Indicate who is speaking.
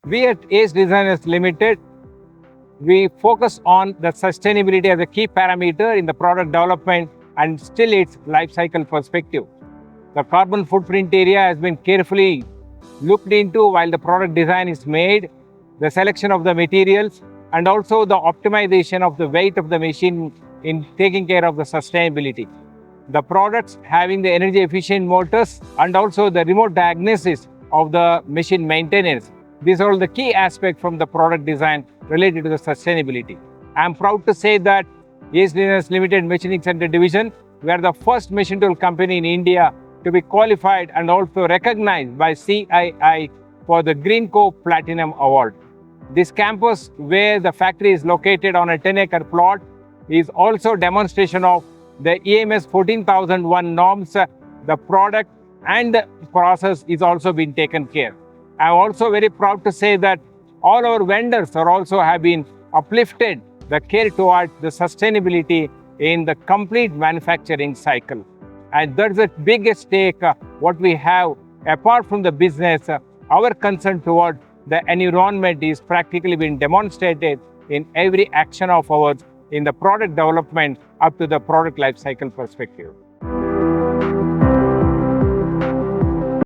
Speaker 1: We at Ace Designers Limited, we focus on the sustainability as a key parameter in the product development and still its life cycle perspective. The carbon footprint area has been carefully looked into while the product design is made, the selection of the materials, and also the optimization of the weight of the machine in taking care of the sustainability. The products having the energy efficient motors and also the remote diagnosis of the machine maintenance. These are all the key aspects from the product design related to the sustainability. I am proud to say that Ace Designers Limited Machining Center Division, we are the first machine tool company in India to be qualified and also recognized by CII for the Greenco Platinum Award. This campus, where the factory is located on a 10-acre plot, is also demonstration of the EMS 14001 norms. The product and the process is also being taken care. I am also very proud to say that all our vendors are also have been uplifted the care towards the sustainability in the complete manufacturing cycle. And that's the biggest stake what we have apart from the business. Our concern toward the environment is practically being demonstrated in every action of ours in the product development up to the product life cycle perspective.